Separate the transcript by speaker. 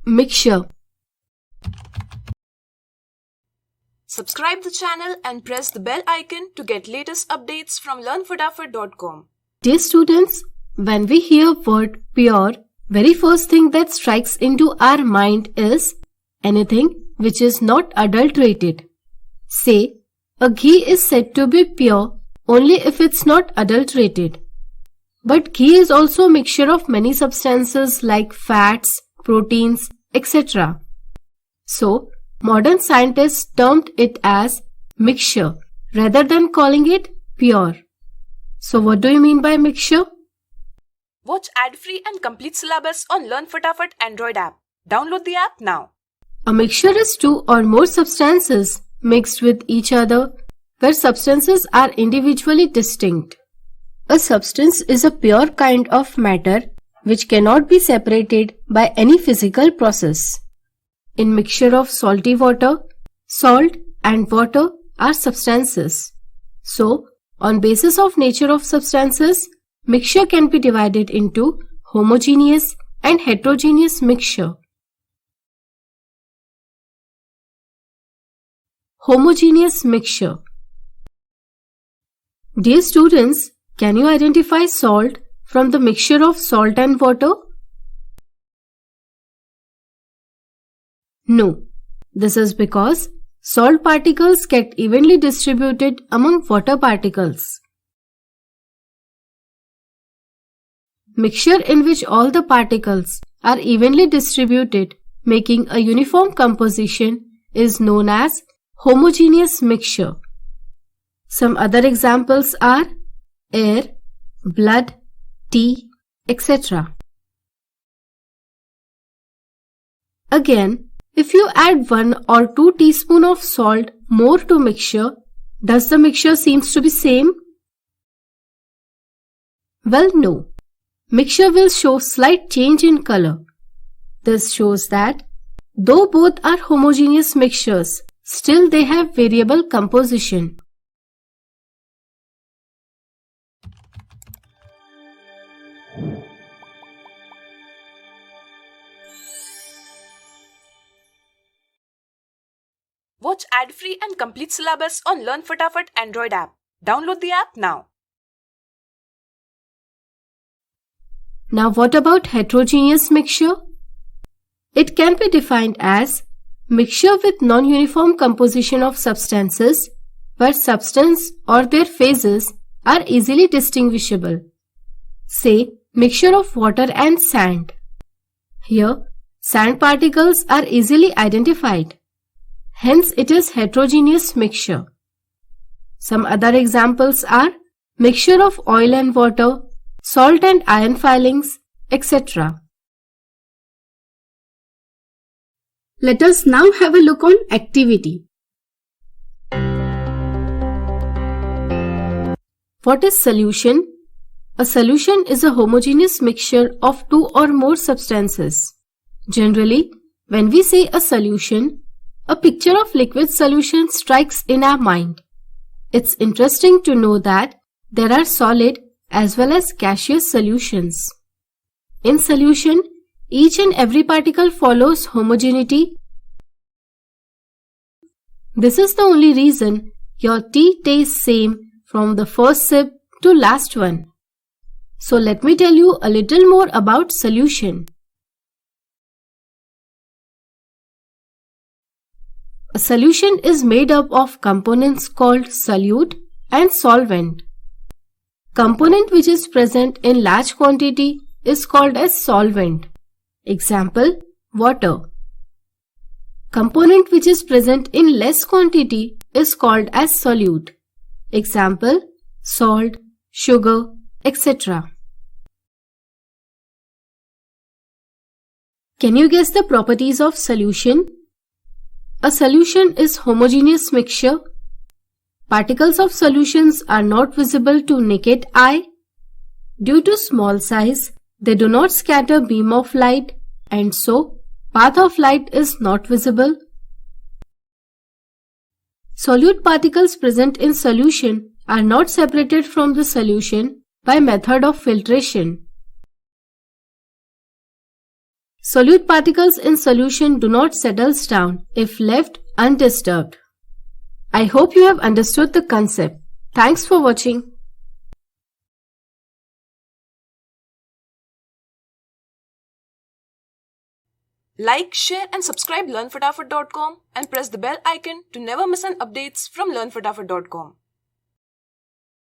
Speaker 1: Mixture.
Speaker 2: Subscribe the channel and press the bell icon to get latest updates from learnfatafat.com.
Speaker 1: Dear students, when we hear word pure, very first thing that strikes into our mind is anything which is not adulterated. Say, a ghee is said to be pure only if it's not adulterated. But ghee is also a mixture of many substances like fats, proteins, etc. So, modern scientists termed it as mixture rather than calling it pure. So, what do you mean by mixture?
Speaker 2: Watch ad-free and complete syllabus on Learn Fatafat Android app. Download the app now.
Speaker 1: A mixture is two or more substances mixed with each other where substances are individually distinct. A substance is a pure kind of matter which cannot be separated by any physical process. In mixture of salty water, salt and water are substances. So, on basis of nature of substances, mixture can be divided into homogeneous and heterogeneous mixture. Homogeneous mixture. Dear students, can you identify salt from the mixture of salt and water? No. This is because salt particles get evenly distributed among water particles. Mixture in which all the particles are evenly distributed, making a uniform composition, is known as homogeneous mixture. Some other examples are air, blood, tea, etc. Again, if you add 1 or 2 teaspoons of salt more to mixture, does the mixture seems to be same? Well, no. Mixture will show slight change in color. This shows that though both are homogeneous mixtures, still they have variable composition.
Speaker 2: Watch ad-free and complete syllabus on Learn Fatafat Android app. Download the app now.
Speaker 1: Now what about heterogeneous mixture? It can be defined as mixture with non-uniform composition of substances where substance or their phases are easily distinguishable. Say, mixture of water and sand. Here, sand particles are easily identified. Hence, it is heterogeneous mixture. Some other examples are mixture of oil and water, salt and iron filings, etc. Let us now have a look on activity. What is solution? A solution is a homogeneous mixture of 2 or more substances. Generally, when we say a solution, a picture of liquid solution strikes in our mind. It's interesting to know that there are solid as well as gaseous solutions. In solution, each and every particle follows homogeneity. This is the only reason your tea tastes same from the first sip to last one. So let me tell you a little more about solution. A solution is made up of components called solute and solvent. Component which is present in large quantity is called as solvent. Example, water. Component which is present in less quantity is called as solute. Example, salt, sugar, etc. Can you guess the properties of solution? A solution is homogeneous mixture. Particles of solutions are not visible to naked eye. Due to small size, they do not scatter beam of light and so path of light is not visible. Solute particles present in solution are not separated from the solution by method of filtration. Solute particles in solution do not settle down if left undisturbed. I hope you have understood the concept. Thanks for watching.
Speaker 2: Like, share and subscribe learnfataфат.com and press the bell icon to never miss an updates from learnfataфат.com.